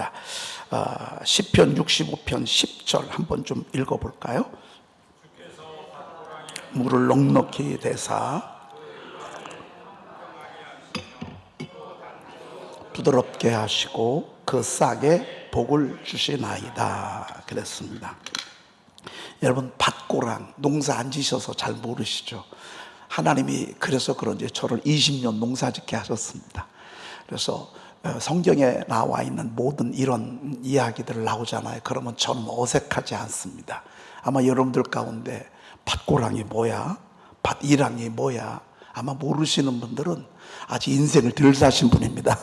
합니다. 시편 65편 10절 한번 좀 읽어볼까요? 물을 넉넉히 대사 부드럽게 하시고 그 싹에 복을 주시나이다 그랬습니다. 여러분, 밭고랑 농사 안 지셔서 잘 모르시죠? 하나님이 그래서 그런지 저를 20년 농사 짓게 하셨습니다. 그래서 성경에 나와 있는 모든 이런 이야기들 나오잖아요. 그러면 저는 어색하지 않습니다. 아마 여러분들 가운데 밭고랑이 뭐야? 밭이랑이 뭐야? 아마 모르시는 분들은 아직 인생을 덜 사신 분입니다.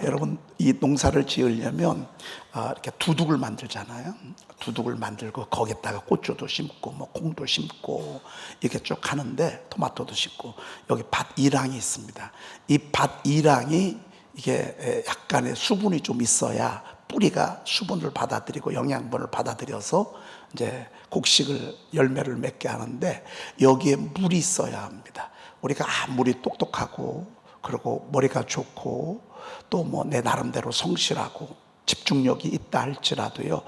여러분, 이 농사를 지으려면 이렇게 두둑을 만들잖아요. 두둑을 만들고 거기에다가 고추도 심고 뭐 콩도 심고 이렇게 쭉 하는데, 토마토도 심고, 여기 밭이랑이 있습니다. 이 밭이랑이 이게 약간의 수분이 좀 있어야 뿌리가 수분을 받아들이고 영양분을 받아들여서 이제 곡식을 열매를 맺게 하는데, 여기에 물이 있어야 합니다. 우리가 아무리 똑똑하고 그리고 머리가 좋고 또 뭐 내 나름대로 성실하고 집중력이 있다 할지라도요,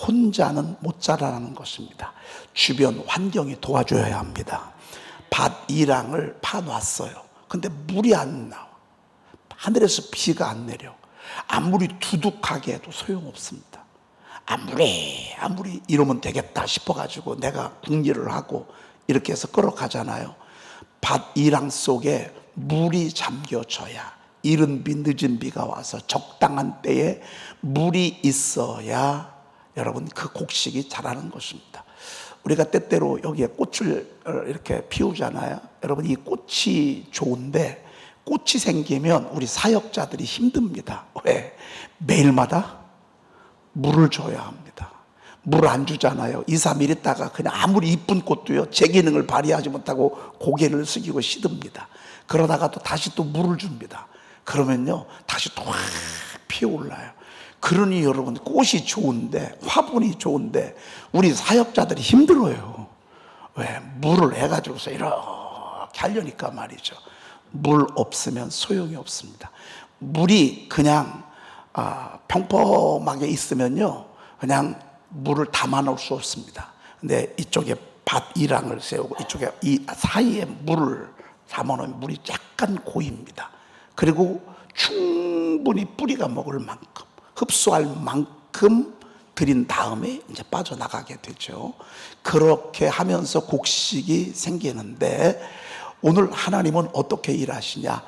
혼자는 못 자라나는 것입니다. 주변 환경이 도와줘야 합니다. 밭이랑을 파놨어요. 근데 물이 안 나와. 하늘에서 비가 안 내려. 아무리 두둑하게 해도 소용없습니다. 아무리 이러면 되겠다 싶어가지고 내가 궁리를 하고 이렇게 해서 끌어가잖아요. 밭이랑 속에 물이 잠겨져야, 이른 비 늦은 비가 와서 적당한 때에 물이 있어야 여러분 그 곡식이 자라는 것입니다. 우리가 때때로 여기에 꽃을 이렇게 피우잖아요. 여러분, 이 꽃이 좋은데 꽃이 생기면 우리 사역자들이 힘듭니다. 왜? 매일마다 물을 줘야 합니다. 물 안 주잖아요. 2, 3일 있다가 그냥 아무리 이쁜 꽃도요, 제 기능을 발휘하지 못하고 고개를 숙이고 시듭니다. 그러다가 또 다시 또 물을 줍니다. 그러면요, 다시 또 확 피어올라요. 그러니 여러분, 꽃이 좋은데, 화분이 좋은데 우리 사역자들이 힘들어요. 왜? 물을 해가지고서 이렇게 하려니까 말이죠. 물 없으면 소용이 없습니다. 물이 그냥 평범하게 있으면요, 그냥 물을 담아 놓을 수 없습니다. 근데 이쪽에 밭이랑을 세우고 이쪽에 이 사이에 물을 담아 놓으면 물이 약간 고입니다. 그리고 충분히 뿌리가 먹을 만큼, 흡수할 만큼 들인 다음에 이제 빠져나가게 되죠. 그렇게 하면서 곡식이 생기는데, 오늘 하나님은 어떻게 일하시냐?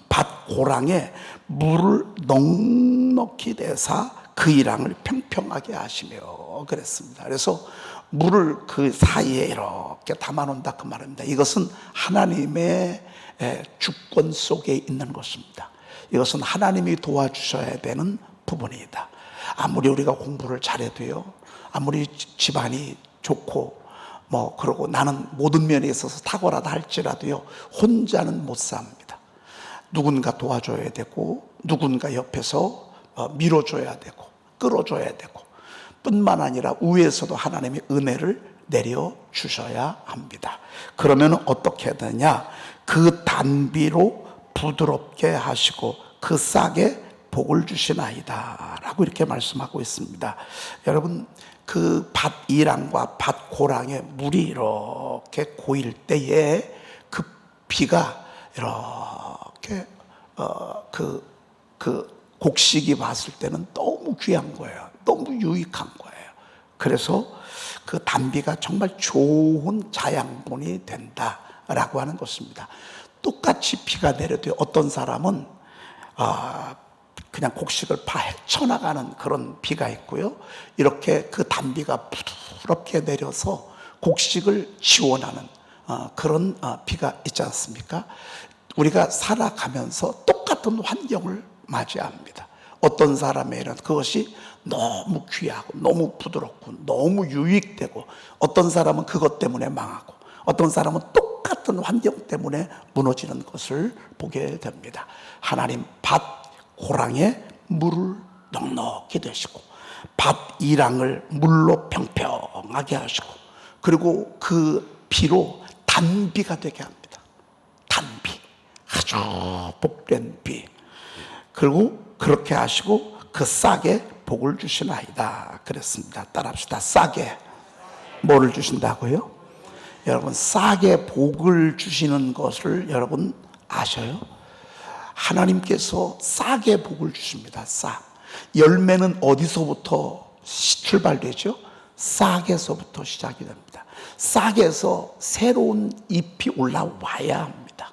밭고랑에 물을 넉넉히 대사 그 이랑을 평평하게 하시며 그랬습니다. 그래서 물을 그 사이에 이렇게 담아 놓는다 그 말입니다. 이것은 하나님의 주권 속에 있는 것입니다. 이것은 하나님이 도와주셔야 되는 부분이다. 아무리 우리가 공부를 잘해도요, 아무리 집안이 좋고 뭐 그러고 나는 모든 면에 있어서 탁월하다 할지라도요, 혼자는 못 삽니다. 누군가 도와줘야 되고, 누군가 옆에서 밀어줘야 되고 끌어줘야 되고, 뿐만 아니라 위에서도 하나님의 은혜를 내려주셔야 합니다. 그러면 어떻게 되냐? 그 단비로 부드럽게 하시고 그 싹에 복을 주시나이다 라고 이렇게 말씀하고 있습니다. 여러분, 그 밭이랑과 밭고랑에 물이 이렇게 고일 때에 그 비가 이렇게 그 곡식이 봤을 때는 너무 귀한 거예요. 너무 유익한 거예요. 그래서 그 단비가 정말 좋은 자양분이 된다라고 하는 것입니다. 똑같이 비가 내려도 어떤 사람은 그냥 곡식을 헤쳐나가는 그런 비가 있고요, 이렇게 그 단비가 부드럽게 내려서 곡식을 지원하는 그런 비가 있지 않습니까? 우리가 살아가면서 똑같은 환경을 맞이합니다. 어떤 사람에게는 그것이 너무 귀하고 너무 부드럽고 너무 유익되고, 어떤 사람은 그것 때문에 망하고, 어떤 사람은 똑같은 환경 때문에 무너지는 것을 보게 됩니다. 하나님 밭고랑에 물을 넉넉히 대시고 밭이랑을 물로 평평하게 하시고, 그리고 그 비로 단비가 되게 합니다. 단비, 아주 복된 비. 그리고 그렇게 하시고 그 싹에 복을 주시나이다 그랬습니다. 따라합시다. 싹에 뭐를 주신다고요? 여러분, 싹에 복을 주시는 것을 여러분 아셔요? 하나님께서 싹에 복을 주십니다. 싹. 열매는 어디서부터 출발되죠? 싹에서부터 시작이 됩니다. 싹에서 새로운 잎이 올라와야 합니다.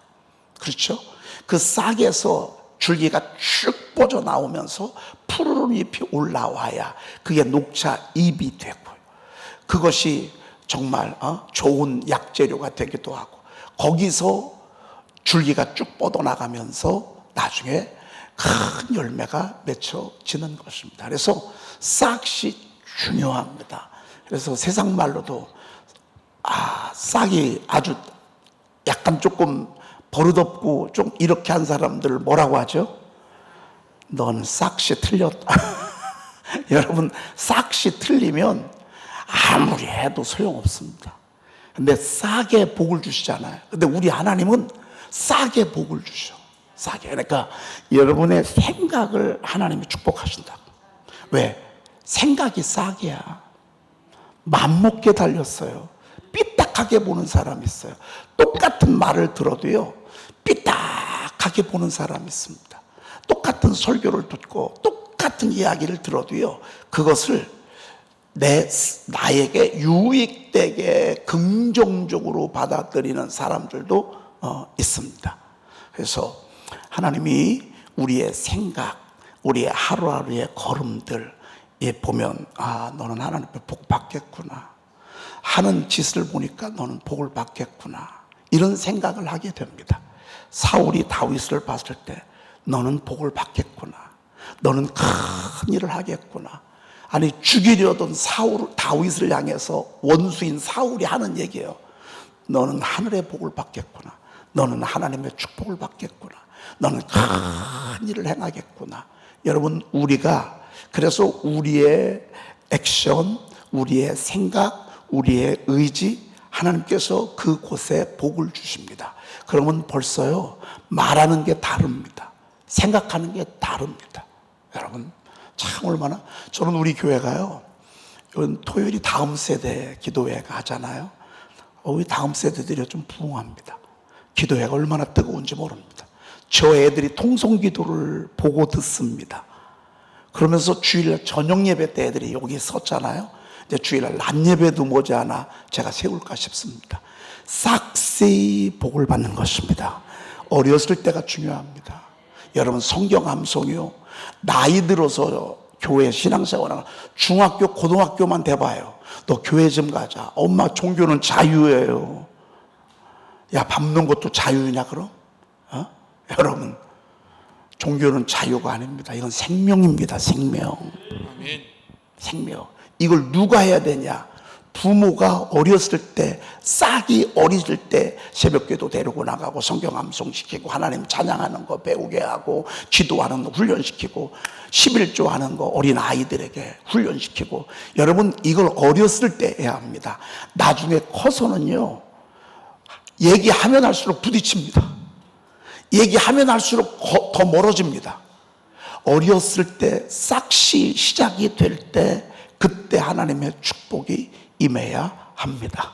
그렇죠? 그 싹에서 줄기가 쭉 뻗어 나오면서 푸르른 잎이 올라와야 그게 녹차 잎이 되고요. 그것이 정말 좋은 약재료가 되기도 하고, 거기서 줄기가 쭉 뻗어나가면서 나중에 큰 열매가 맺혀지는 것입니다. 그래서 싹이 중요합니다. 그래서 세상 말로도 싹이 아주 약간 조금 버릇없고 좀 이렇게 한 사람들 뭐라고 하죠? 너는 싹이 틀렸다. 여러분, 싹이 틀리면 아무리 해도 소용없습니다. 근데 싹에 복을 주시잖아요. 근데 우리 하나님은 싹에 복을 주셔. 싹에. 그러니까 여러분의 생각을 하나님이 축복하신다고. 왜? 생각이 싹이야. 맘먹게 달렸어요. 삐딱하게 보는 사람이 있어요. 똑같은 말을 들어도요, 삐딱하게 보는 사람이 있습니다. 똑같은 설교를 듣고 똑같은 이야기를 들어도요, 그것을 나에게 유익되게 긍정적으로 받아들이는 사람들도 있습니다. 그래서 하나님이 우리의 생각, 우리의 하루하루의 걸음들에 보면 너는 하나님 앞에 복 받겠구나, 하는 짓을 보니까 너는 복을 받겠구나, 이런 생각을 하게 됩니다. 사울이 다윗을 봤을 때 너는 복을 받겠구나, 너는 큰 일을 하겠구나. 아니, 죽이려던 다윗을 향해서 원수인 사울이 하는 얘기예요. 너는 하늘의 복을 받겠구나, 너는 하나님의 축복을 받겠구나, 너는 큰 일을 행하겠구나. 여러분, 우리가 그래서 우리의 액션, 우리의 생각, 우리의 의지, 하나님께서 그곳에 복을 주십니다. 그러면 벌써요, 말하는 게 다릅니다. 생각하는 게 다릅니다. 여러분, 참 얼마나, 저는 우리 교회가요, 토요일이 다음 세대 기도회가 하잖아요. 우리 다음 세대들이 좀 부흥합니다. 기도회가 얼마나 뜨거운지 모릅니다. 저 애들이 통성 기도를 보고 듣습니다. 그러면서 주일날 저녁 예배 때 애들이 여기 섰잖아요. 이제 주일날 낮 예배도 머지않아 제가 세울까 싶습니다. 싹세이 복을 받는 것입니다. 어렸을 때가 중요합니다. 여러분, 성경 암송이요, 나이 들어서 교회 신앙생활하는 중학교 고등학교만 돼봐요. 너 교회 좀 가자. 엄마, 종교는 자유예요. 야, 밟는 것도 자유냐 그럼? 여러분, 종교는 자유가 아닙니다. 이건 생명입니다. 생명. 아멘. 생명. 이걸 누가 해야 되냐? 부모가 어렸을 때, 싹이 어리실 때 새벽기도 데리고 나가고 성경 암송시키고 하나님 찬양하는 거 배우게 하고 기도하는 거 훈련시키고 11조 하는 거 어린 아이들에게 훈련시키고. 여러분, 이걸 어렸을 때 해야 합니다. 나중에 커서는요, 얘기하면 할수록 부딪힙니다. 얘기하면 할수록 더 멀어집니다. 어렸을 때 싹시 시작이 될 때, 그때 하나님의 축복이 임해야 합니다.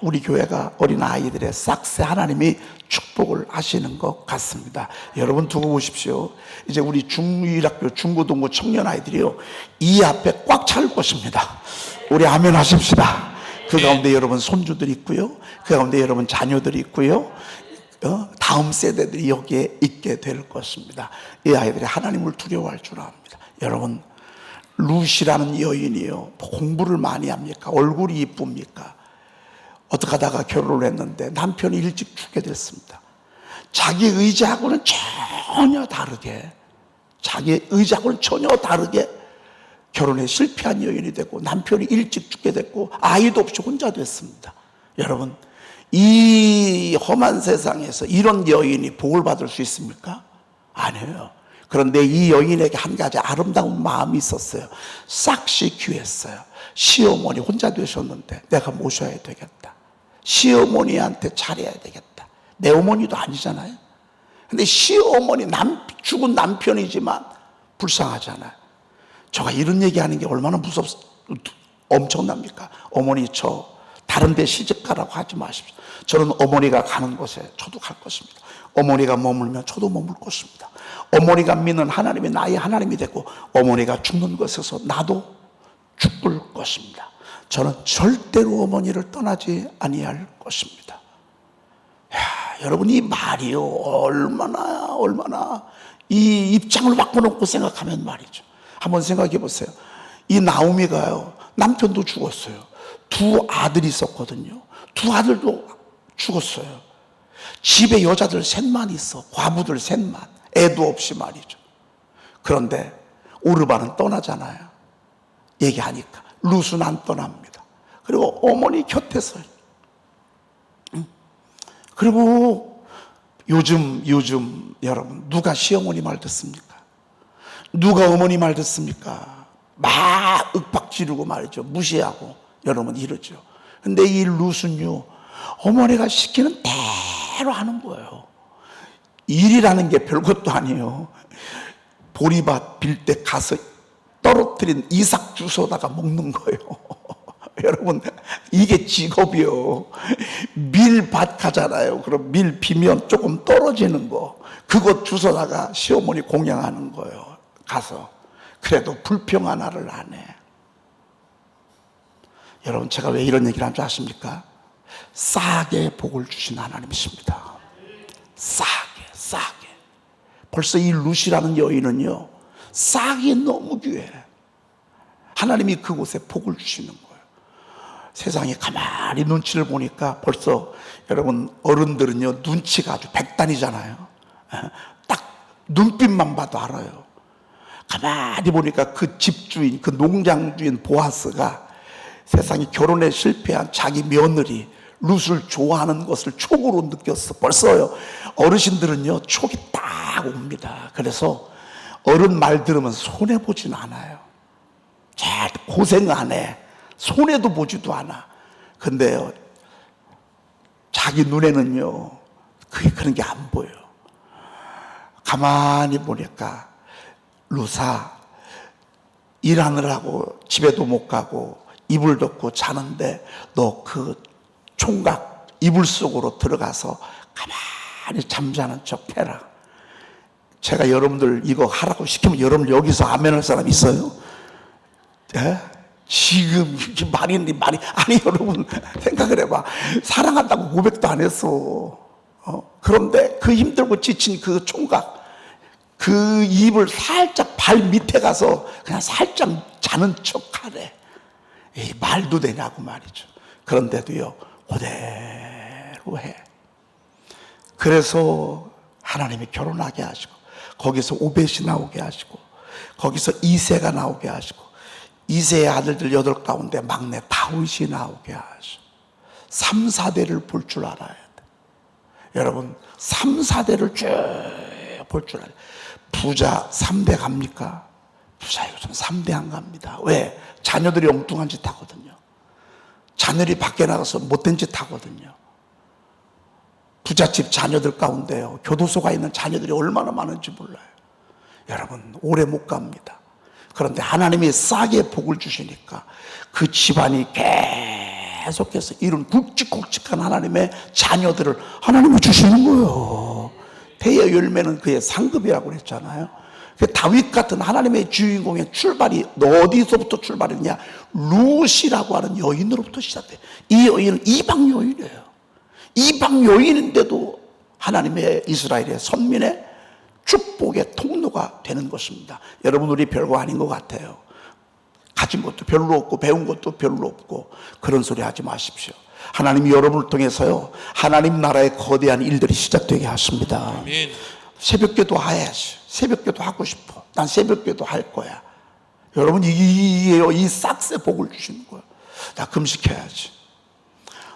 우리 교회가 어린 아이들의 싹새 하나님이 축복을 하시는 것 같습니다. 여러분, 두고 보십시오. 이제 우리 중일학교 중고등부 청년 아이들이요, 이 앞에 꽉 찰 것입니다. 우리 아멘 하십시다. 그 가운데 여러분 손주들이 있고요, 그 가운데 여러분 자녀들이 있고요, 다음 세대들이 여기에 있게 될 것입니다. 이 아이들이 하나님을 두려워할 줄 압니다. 여러분, 루시라는 여인이요, 공부를 많이 합니까? 얼굴이 이쁩니까? 어떻게 하다가 결혼을 했는데 남편이 일찍 죽게 됐습니다. 자기 의지하고는 전혀 다르게, 결혼에 실패한 여인이 되고 남편이 일찍 죽게 됐고 아이도 없이 혼자 됐습니다. 여러분, 이 험한 세상에서 이런 여인이 복을 받을 수 있습니까? 아니에요. 그런데 이 여인에게 한 가지 아름다운 마음이 있었어요. 싹시 귀했어요. 시어머니 혼자 되셨는데 내가 모셔야 되겠다. 시어머니한테 잘해야 되겠다. 내 어머니도 아니잖아요. 근데 시어머니, 죽은 남편이지만 불쌍하잖아요. 제가 이런 얘기하는 게 얼마나 엄청납니까? 어머니 저 다른 데 시집 가라고 하지 마십시오. 저는 어머니가 가는 곳에 저도 갈 것입니다. 어머니가 머물면 저도 머물 것입니다. 어머니가 믿는 하나님이 나의 하나님이 되고 어머니가 죽는 것에서 나도 죽을 것입니다. 저는 절대로 어머니를 떠나지 아니할 것입니다. 여러분, 이 말이요, 얼마나 이 입장을 바꿔놓고 생각하면 말이죠. 한번 생각해 보세요. 이 나오미가요, 남편도 죽었어요. 두 아들이 있었거든요. 두 아들도 죽었어요. 집에 여자들 셋만 있어. 과부들 셋만. 애도 없이 말이죠. 그런데 오르바는 떠나잖아요. 얘기하니까. 룻은 안 떠납니다. 그리고 어머니 곁에서. 그리고 요즘 여러분, 누가 시어머니 말 듣습니까? 누가 어머니 말 듣습니까? 막 윽박 지르고 말이죠. 무시하고 여러분 이러죠. 근데 이 룻은요, 어머니가 시키는 대로 하는 거예요. 일이라는 게 별것도 아니에요. 보리밭 빌 때 가서 떨어뜨린 이삭 주워다가 먹는 거예요. 여러분, 이게 직업이요. 밀밭 가잖아요. 그럼 밀 비면 조금 떨어지는 거, 그거 주워다가 시어머니 공양하는 거예요. 가서. 그래도 불평 하나를 안 해. 여러분, 제가 왜 이런 얘기를 하는 줄 아십니까? 싸게 복을 주신 하나님이십니다. 싸게. 벌써 이 룻이라는 여인은요, 싹이 너무 귀해. 하나님이 그곳에 복을 주시는 거예요. 세상에 가만히 눈치를 보니까 벌써 여러분, 어른들은요, 눈치가 아주 백단이잖아요. 딱 눈빛만 봐도 알아요. 가만히 보니까 그 집주인, 그 농장주인 보아스가 세상에 결혼에 실패한 자기 며느리 룻을 좋아하는 것을 촉으로 느꼈어. 벌써요, 어르신들은요, 촉이 딱 옵니다. 그래서 어른 말 들으면 손해보진 않아요. 잘 고생 안 해. 손해도 보지도 않아. 근데요, 자기 눈에는요, 그런 게 안 보여요. 가만히 보니까 룻아, 일하느라고 집에도 못 가고 이불 덮고 자는데 너 그 총각 이불 속으로 들어가서 가만히 잠자는 척 해라. 제가 여러분들 이거 하라고 시키면 여러분 여기서 아멘 할 사람 있어요? 예? 지금 말이 아니 여러분 생각을 해봐. 사랑한다고 고백도 안 했어. 그런데 그 힘들고 지친 그 총각, 그 입을 살짝 발 밑에 가서 그냥 살짝 자는 척 하래. 이 말도 되냐고 말이죠. 그런데도요, 그대로 해. 그래서 하나님이 결혼하게 하시고, 거기서 오벳이 나오게 하시고, 거기서 이새가 나오게 하시고, 이새의 아들들 8 가운데 막내 다윗이 나오게 하시고, 3, 4대를 볼 줄 알아야 돼. 여러분, 3, 4대를 쭉 볼 줄 알아야 돼. 부자 3대 갑니까? 부자 요즘 3대 안 갑니다. 왜? 자녀들이 엉뚱한 짓 하거든요. 자녀들이 밖에 나가서 못된 짓 하거든요. 부잣집 자녀들 가운데요, 교도소가 있는 자녀들이 얼마나 많은지 몰라요. 여러분, 오래 못 갑니다. 그런데 하나님이 싸게 복을 주시니까 그 집안이 계속해서 이런 굵직굵직한 하나님의 자녀들을 하나님이 주시는 거예요. 대의 열매는 그의 상급이라고 그랬잖아요. 다윗 같은 하나님의 주인공의 출발이 어디서부터 출발했냐? 룻이라고 하는 여인으로부터 시작돼요. 이 여인은 이방 여인이에요. 이방 여인인데도 하나님의 이스라엘의 선민의 축복의 통로가 되는 것입니다. 여러분, 우리 별거 아닌 것 같아요. 가진 것도 별로 없고 배운 것도 별로 없고 그런 소리 하지 마십시오. 하나님이 여러분을 통해서요, 하나님 나라의 거대한 일들이 시작되게 하십니다. 아멘. 새벽기도 해야지. 새벽기도 하고 싶어. 난 새벽기도 할 거야. 여러분, 이 싹새 복을 주시는 거야. 나 금식해야지.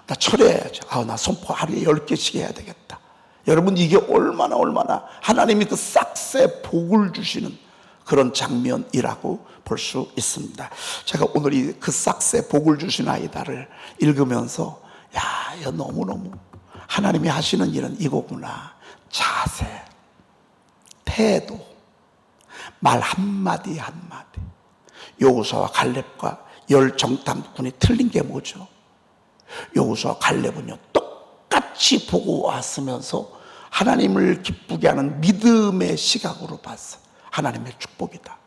나 철회해야지. 나 선포 하루에 10개씩 해야 되겠다. 여러분, 이게 얼마나 하나님이 그 싹새 복을 주시는 그런 장면이라고 볼 수 있습니다. 제가 오늘 그 싹새 복을 주신 아이다를 읽으면서 야, 너무너무 하나님이 하시는 일은 이거구나. 자세, 태도, 말 한마디 한마디. 여호수아와 갈렙과 열 정탐꾼이 틀린 게 뭐죠? 여호수아와 갈렙은요, 똑같이 보고 왔으면서 하나님을 기쁘게 하는 믿음의 시각으로 봤어. 하나님의 축복이다.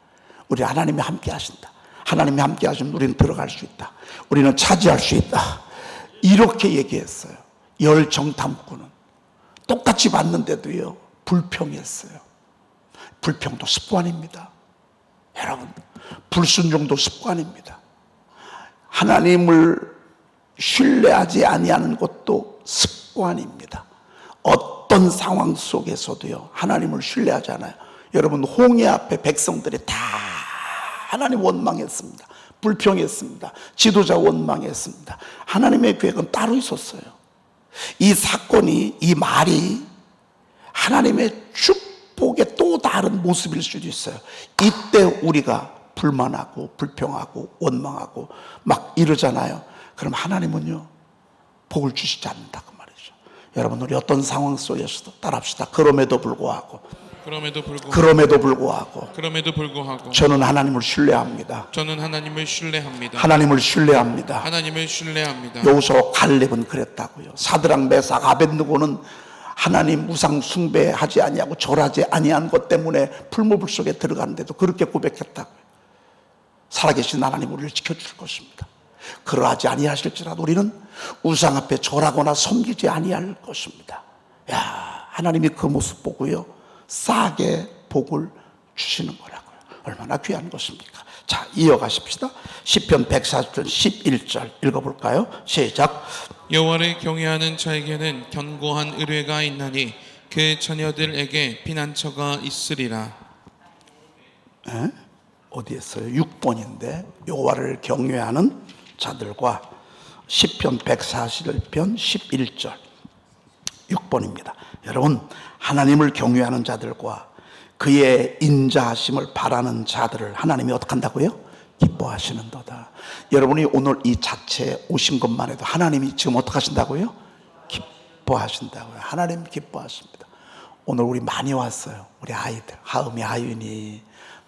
우리 하나님이 함께 하신다. 하나님이 함께 하시면 우리는 들어갈 수 있다. 우리는 차지할 수 있다. 이렇게 얘기했어요. 열 정탐꾼은 똑같이 봤는데도요, 불평했어요. 불평도 습관입니다. 여러분, 불순종도 습관입니다. 하나님을 신뢰하지 아니하는 것도 습관입니다. 어떤 상황 속에서도요, 하나님을 신뢰하지 않아요. 여러분, 홍해 앞에 백성들이 다 하나님 원망했습니다. 불평했습니다. 지도자 원망했습니다. 하나님의 계획은 따로 있었어요. 이 사건이, 이 말이 하나님의 축복의 또 다른 모습일 수도 있어요. 이때 우리가 불만하고 불평하고 원망하고 막 이러잖아요. 그럼 하나님은요, 복을 주시지 않는다 그 말이죠. 여러분, 우리 어떤 상황 속에서도 따라합시다. 그럼에도 불구하고 저는 하나님을 신뢰합니다. 하나님을 신뢰합니다. 여호수아와 갈렙은 그랬다고요. 사드락 메삭 아벳느고는 하나님 우상 숭배하지 아니하고 절하지 아니한 것 때문에 풀무불 속에 들어갔는데도 그렇게 고백했다고요. 살아계신 하나님 우리를 지켜줄 것입니다. 그러하지 아니하실지라도 우리는 우상 앞에 절하거나 섬기지 아니할 것입니다. 야, 하나님이 그 모습 보고요, 싸게 복을 주시는 거라고요. 얼마나 귀한 것입니까? 자, 이어가십시다. 시편 140편 11절 읽어볼까요? 시작. 여호와를 경외하는 자에게는 견고한 의뢰가 있나니 그 자녀들에게 피난처가 있으리라. 어디에 있어요? 6번인데 여호와를 경외하는 자들과 시편 141편 11절 6번입니다. 여러분, 하나님을 경외하는 자들과 그의 인자하심을 바라는 자들을 하나님이 어떻게 한다고요? 기뻐하시는도다. 여러분이 오늘 이 자체에 오신 것만 해도 하나님이 지금 어떻게 하신다고요? 기뻐하신다고요. 하나님 기뻐하십니다. 오늘 우리 많이 왔어요. 우리 아이들, 하음이, 하윤이,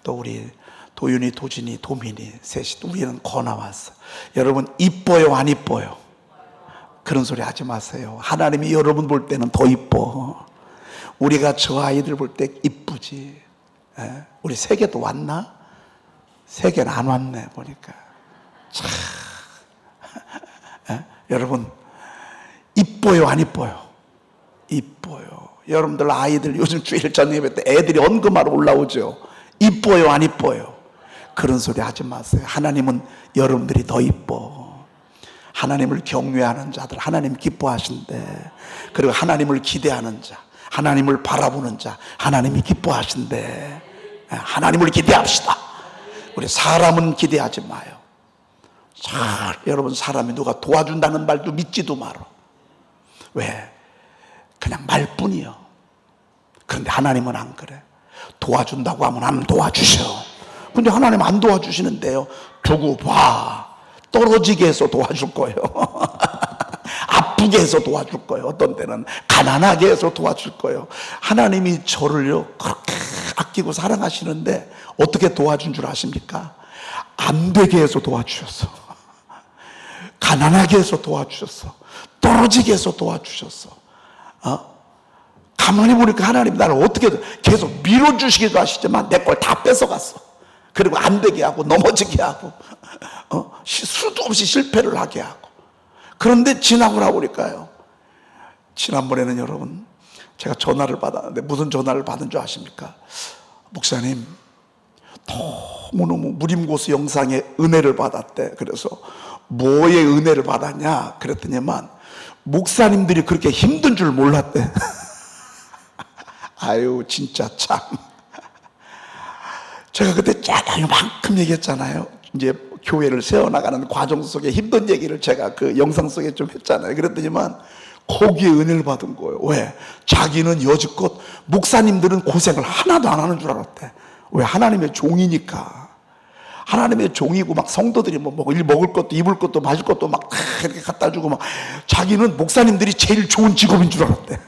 또 우리 도윤이, 도진이, 도민이 셋이, 우리는 거나 왔어요. 여러분, 이뻐요, 안 이뻐요? 그런 소리 하지 마세요. 하나님이 여러분 볼 때는 더 이뻐. 우리가 저 아이들 볼 때 이쁘지. 우리 세계도 왔나? 세계는 안 왔네 보니까. 참. 여러분, 이뻐요, 안 이뻐요? 이뻐요. 여러분들 아이들 요즘 주일 저녁에 때 애들이 언금하러 올라오죠. 이뻐요, 안 이뻐요? 그런 소리 하지 마세요. 하나님은 여러분들이 더 이뻐. 하나님을 경외하는 자들 하나님 기뻐하신대. 그리고 하나님을 기대하는 자, 하나님을 바라보는 자 하나님이 기뻐하신대. 하나님을 기대합시다. 우리 사람은 기대하지 마요. 여러분, 사람이 누가 도와준다는 말도 믿지도 말어. 왜? 그냥 말뿐이요. 그런데 하나님은 안 그래. 도와준다고 하면 하나님 도와주셔. 근데 하나님 안 도와주시는데요, 두고 봐. 떨어지게 해서 도와줄 거예요. 아프게 해서 도와줄 거예요. 어떤 때는 가난하게 해서 도와줄 거예요. 하나님이 저를요 그렇게 아끼고 사랑하시는데 어떻게 도와준 줄 아십니까? 안 되게 해서 도와주셨어. 가난하게 해서 도와주셨어. 떨어지게 해서 도와주셨어. 가만히 보니까 하나님 나를 어떻게 계속 밀어주시기도 하시지만 내 걸 다 뺏어갔어. 그리고 안 되게 하고 넘어지게 하고 수도 없이 실패를 하게 하고. 그런데 지나고 나보니까요, 지난번에는 여러분 제가 전화를 받았는데 무슨 전화를 받은 줄 아십니까? 목사님, 너무너무 무림고수 영상에 은혜를 받았대. 그래서 뭐의 은혜를 받았냐 그랬더니만 목사님들이 그렇게 힘든 줄 몰랐대. 아유, 진짜 참. 제가 그때 짜장만큼 얘기했잖아요. 이제 교회를 세워나가는 과정 속에 힘든 얘기를 제가 그 영상 속에 좀 했잖아요. 그랬더니만 거기에 은혜를 받은 거예요. 왜? 자기는 여지껏 목사님들은 고생을 하나도 안 하는 줄 알았대. 왜? 하나님의 종이니까. 하나님의 종이고 막 성도들이 뭐 먹을 것도 입을 것도 마실 것도 막 이렇게 갖다 주고 막 자기는 목사님들이 제일 좋은 직업인 줄 알았대.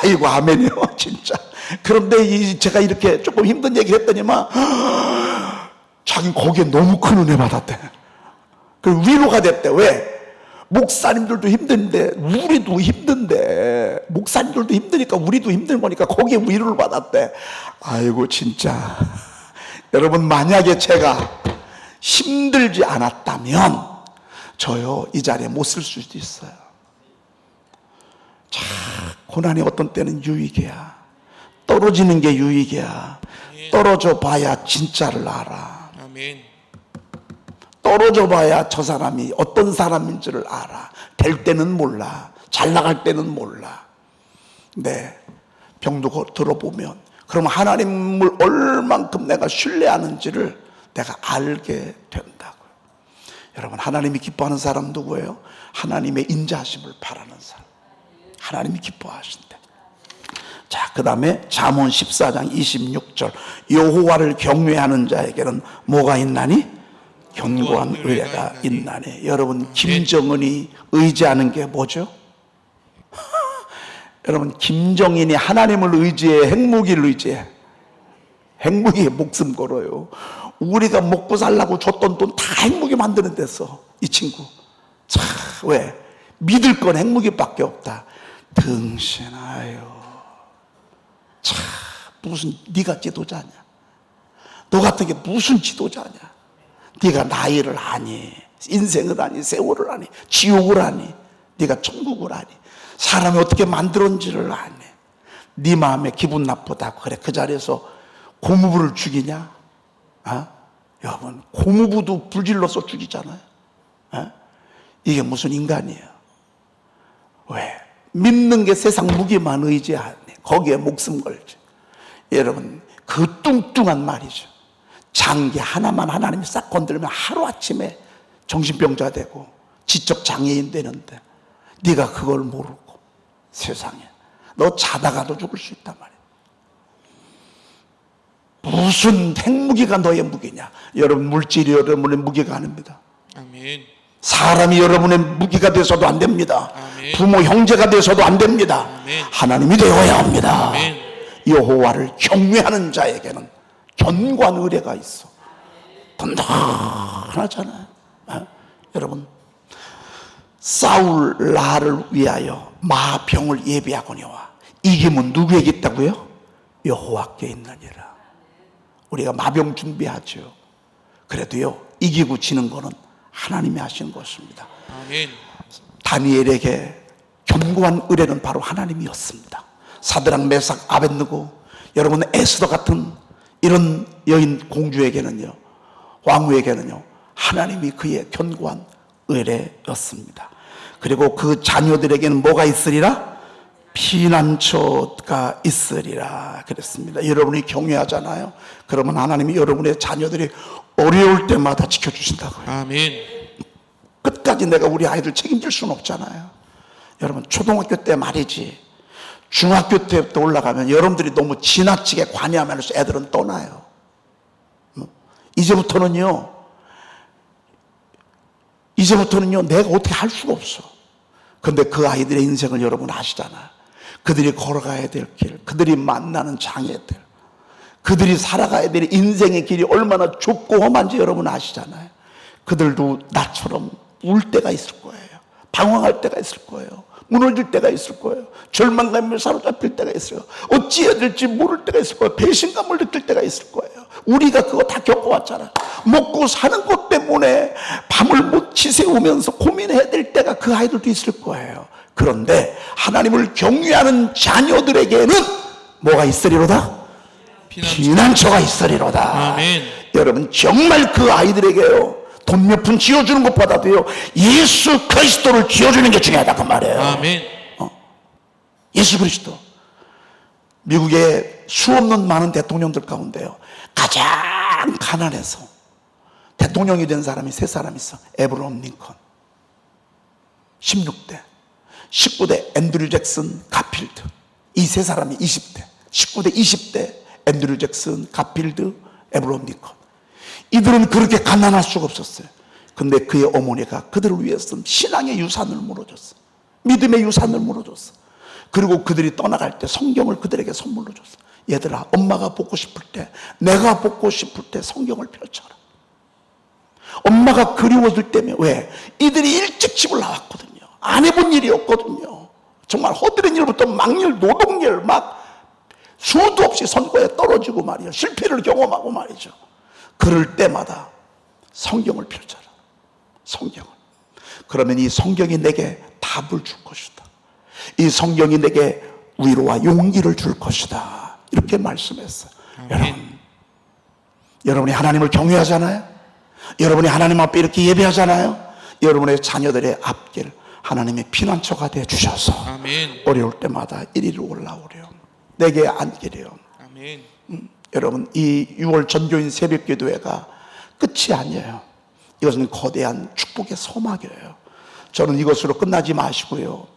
아이고, 아멘이요. 진짜 그런데 제가 이렇게 조금 힘든 얘기를 했더니만 자기 거기에 너무 큰 은혜 받았대. 그 위로가 됐대. 왜? 목사님들도 힘든데 우리도 힘든데, 목사님들도 힘드니까 우리도 힘든 거니까 거기에 위로를 받았대. 아이고 진짜 여러분, 만약에 제가 힘들지 않았다면 저요 이 자리에 못 쓸 수도 있어요. 자, 고난이 어떤 때는 유익이야. 떨어지는 게 유익이야. 떨어져 봐야 진짜를 알아. 아멘. 떨어져 봐야 저 사람이 어떤 사람인 줄을 알아. 될 때는 몰라. 잘 나갈 때는 몰라. 네, 병도 들어보면 그럼 하나님을 얼만큼 내가 신뢰하는지를 내가 알게 된다고요. 여러분, 하나님이 기뻐하는 사람 누구예요? 하나님의 인자하심을 바라는 사람. 하나님이 기뻐하신대. 자, 그 다음에 잠언 14장 26절, 여호와를 경외하는 자에게는 뭐가 있나니? 견고한 의뢰가 있나니. 여러분, 김정은이 의지하는 게 뭐죠? 여러분, 김정인이 하나님을 의지해, 핵무기를 의지해. 핵무기에 목숨 걸어요. 우리가 먹고 살라고 줬던 돈 다 핵무기 만드는 데서 이 친구. 참, 왜? 믿을 건 핵무기밖에 없다. 등신아유, 참, 무슨 네가 지도자냐? 너 같은 게 무슨 지도자냐? 네가 나이를 아니, 인생을 아니, 세월을 아니, 지옥을 아니, 네가 천국을 아니, 사람이 어떻게 만들었는지를 아니. 네 마음에 기분 나쁘다고 그래 그 자리에서 고무부를 죽이냐? 여러분, 고무부도 불질러서 죽이잖아요. 이게 무슨 인간이에요? 왜? 믿는 게 세상 무기만 의지하네. 거기에 목숨 걸지. 여러분, 그 뚱뚱한 말이죠. 장기 하나만 하나님이 싹 건들면 하루아침에 정신병자 되고 지적 장애인 되는데, 네가 그걸 모르고 세상에 너 자다가도 죽을 수 있단 말이야. 무슨 핵무기가 너의 무기냐? 여러분, 물질이 여러분의 무기가 아닙니다. 아멘. 사람이 여러분의 무기가 돼서도 안 됩니다. 아멘. 부모 형제가 돼서도 안 됩니다. 아멘. 하나님이 되어야 합니다. 아멘. 여호와를 경외하는 자에게는 견고한 의뢰가 있어. 든든하잖아요. 여러분, 사울 나를 위하여 마병을 예비하거니와 이김은 누구에게 있다고요? 여호와께 있느니라. 우리가 마병 준비하죠. 그래도요, 이기고 지는 거는 하나님이 하시는 것입니다. 아멘. 다니엘에게 견고한 의뢰는 바로 하나님이었습니다. 사드락, 메삭, 아벳느고, 여러분, 에스더 같은 이런 여인 공주에게는요, 왕후에게는요, 하나님이 그의 견고한 의뢰였습니다. 그리고 그 자녀들에게는 뭐가 있으리라? 피난처가 있으리라 그랬습니다. 여러분이 경외하잖아요. 그러면 하나님이 여러분의 자녀들이 어려울 때마다 지켜주신다고요. 아멘. 끝까지 내가 우리 아이들 책임질 수는 없잖아요. 여러분, 초등학교 때 말이지, 중학교 때부터 올라가면 여러분들이 너무 지나치게 관여하면서 애들은 떠나요. 이제부터는요 내가 어떻게 할 수가 없어. 근데 그 아이들의 인생을 여러분 아시잖아요. 그들이 걸어가야 될 길, 그들이 만나는 장애들, 그들이 살아가야 될 인생의 길이 얼마나 좁고 험한지 여러분 아시잖아요. 그들도 나처럼 울 때가 있을 거예요. 방황할 때가 있을 거예요. 무너질 때가 있을 거예요. 절망감에 사로잡힐 때가 있어요. 어찌해야 될지 모를 때가 있을 거예요. 배신감을 느낄 때가 있을 거예요. 우리가 그거 다 겪어왔잖아요. 먹고 사는 것 때문에 밤을 못 지새우면서 고민해야 될 때가 그 아이들도 있을 거예요. 그런데 하나님을 경외하는 자녀들에게는 뭐가 있으리로다? 피난처가 있으리로다. 아멘. 여러분, 정말 그 아이들에게요, 돈 몇 푼 지어주는 것보다도요, 예수 그리스도를 지어주는 게 중요하다 그 말이에요. 아멘. 예수 그리스도. 미국의 수없는 많은 대통령들 가운데요, 가장 가난해서 대통령이 된 사람이 세 사람 있어. 에브라함 링컨 16대, 19대 앤드류 잭슨 가필드. 이 세 사람이 20대, 19대 20대 앤드류 잭슨 가필드, 에브라함 링컨. 이들은 그렇게 가난할 수가 없었어요. 근데 그의 어머니가 그들을 위해서 신앙의 유산을 물어줬어. 믿음의 유산을 물어줬어. 그리고 그들이 떠나갈 때 성경을 그들에게 선물로 줬어. 얘들아, 엄마가 보고 싶을 때, 내가 보고 싶을 때 성경을 펼쳐라. 엄마가 그리워질 때면, 왜? 이들이 일찍 집을 나왔거든요. 안 해본 일이 없거든요. 정말 허드렛 일부터 막일, 노동일, 막 수도 없이 선거에 떨어지고 말이에요. 실패를 경험하고 말이죠. 그럴 때마다 성경을 펼쳐라. 성경을. 그러면 이 성경이 내게 답을 줄 것이다. 이 성경이 내게 위로와 용기를 줄 것이다. 이렇게 말씀했어요. 여러분이 하나님을 경외하잖아요. 여러분이 하나님 앞에 이렇게 예배하잖아요. 여러분의 자녀들의 앞길 하나님의 피난처가 되어 주셔서 아멘. 어려울 때마다 이리로 올라오렴. 내게 안기렴. 아멘. 여러분, 이 6월 전교인 새벽기도회가 끝이 아니에요. 이것은 거대한 축복의 소막이에요. 저는 이것으로 끝나지 마시고요.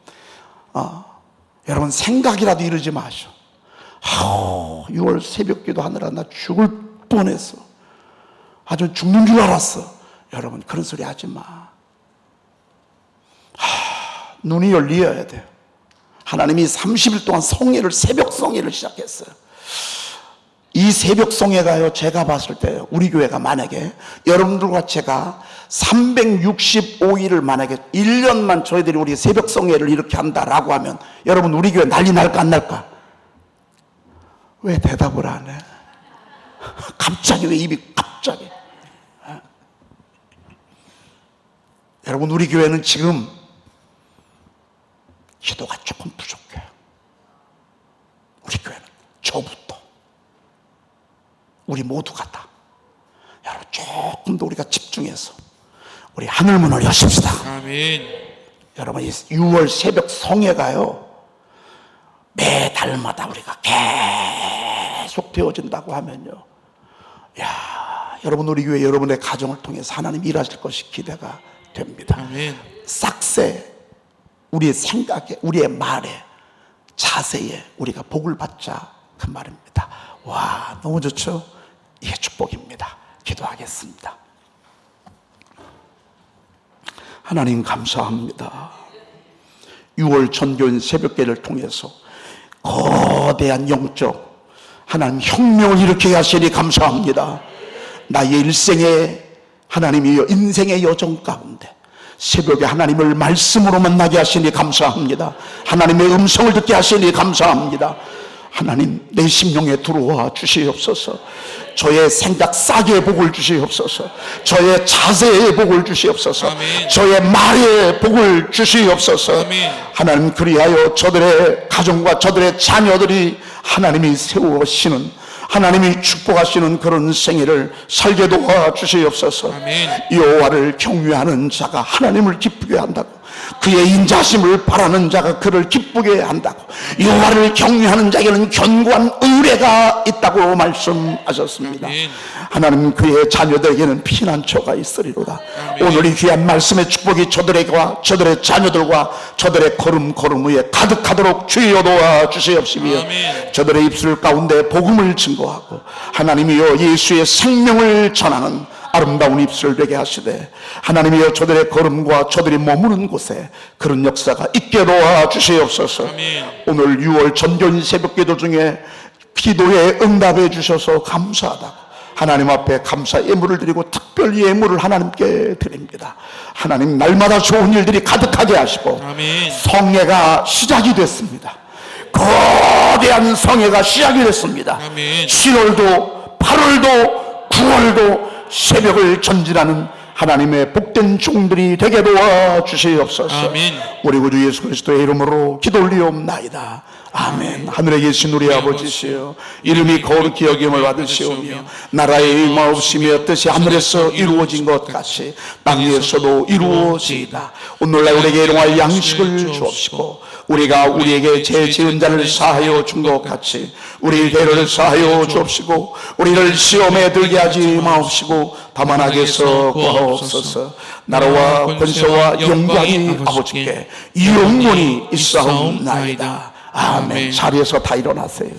여러분, 생각이라도 이러지 마시오. 6월 새벽기도 하느라 나 죽을 뻔했어. 아주 죽는 줄 알았어. 여러분, 그런 소리 하지 마. 눈이 열려야 돼요. 하나님이 30일 동안 성회를, 새벽 성회를 시작했어요. 이 새벽 성회가요, 제가 봤을 때 우리 교회가 만약에 여러분들과 제가 365일을 만약에 1년만 저희들이 우리 새벽 성회를 이렇게 한다라고 하면 여러분, 우리 교회 난리 날까 안 날까? 왜 대답을 안 해? 갑자기 왜 입이 갑자기? 여러분, 우리 교회는 지금 기도가 조금 부족해요. 우리 교회는 저부터 우리 모두가 다 여러분 조금 더 우리가 집중해서 우리 하늘 문을 여십시다. 아멘. 여러분, 이 6월 새벽 성회가요, 매달마다 우리가 계속 되어진다고 하면요, 야, 여러분, 우리 교회 여러분의 가정을 통해서 하나님 일하실 것이 기대가 됩니다. 아멘. 싹새 우리의 생각에, 우리의 말에, 자세에 우리가 복을 받자, 그 말입니다. 와, 너무 좋죠? 이게 축복입니다. 기도하겠습니다. 하나님 감사합니다. 6월 전교인 새벽기를 통해서 거대한 영적 하나님 혁명을 일으키게 하시니 감사합니다. 나의 일생에 하나님이여, 인생의 여정 가운데 새벽에 하나님을 말씀으로 만나게 하시니 감사합니다. 하나님의 음성을 듣게 하시니 감사합니다. 하나님, 내 심령에 들어와 주시옵소서. 저의 생각 싹에 복을 주시옵소서. 저의 자세에 복을 주시옵소서. 아멘. 저의 말에 복을 주시옵소서. 아멘. 하나님, 그리하여 저들의 가정과 저들의 자녀들이 하나님이 세우시는, 하나님이 축복하시는 그런 생애를 살게 도와 주시옵소서. 아멘. 여호와를 경외하는 자가 하나님을 기쁘게 한다고, 그의 인자심을 바라는 자가 그를 기쁘게 한다고, 여호와를 경외하는 자에게는 견고한 의뢰가 있다고 말씀하셨습니다. 아멘. 하나님, 그의 자녀들에게는 피난처가 있으리로다. 아멘. 오늘 이 귀한 말씀의 축복이 저들에게와 저들의 자녀들과 저들의 걸음 위에 가득하도록 주여 도와 주시옵시며, 아멘. 저들의 입술 가운데 복음을 증거하고 하나님이여 예수의 생명을 전하는 아름다운 입술을 되게 하시되, 하나님이여 저들의 걸음과 저들이 머무는 곳에 그런 역사가 있게 도와 주시옵소서. 아멘. 오늘 6월 전교인 새벽기도 중에 기도에 응답해 주셔서 감사하다고 하나님 앞에 감사 예물을 드리고 특별 예물을 하나님께 드립니다. 하나님, 날마다 좋은 일들이 가득하게 하시고 아멘. 성회가 시작이 됐습니다. 거대한 성회가 시작이 됐습니다. 아멘. 7월도 8월도 9월도 새벽을 전진하는 하나님의 복된 종들이 되게 도와주시옵소서. 아멘. 우리 구주 예수 그리스도의 이름으로 기도 올리옵나이다. 아멘. 하늘에 계신 우리 아버지시여, 이름이 거룩히 여김을 받으시오며 나라의 임하옵시며 뜻이 하늘에서 이루어진 것 같이 땅에서도 이루어지이다. 오늘날 우리에게 일용할 양식을 주옵시고, 우리가 우리에게 죄 지은 자를 사하여 준 것 같이 우리 죄를 사하여 주옵시고, 우리를 시험에 들게 하지 마옵시고 다만 악에서 구하옵소서. 나라와 권세와 영광이 아버지께 영원히 있사옵나이다. 아멘. 자리에서 다 일어나세요.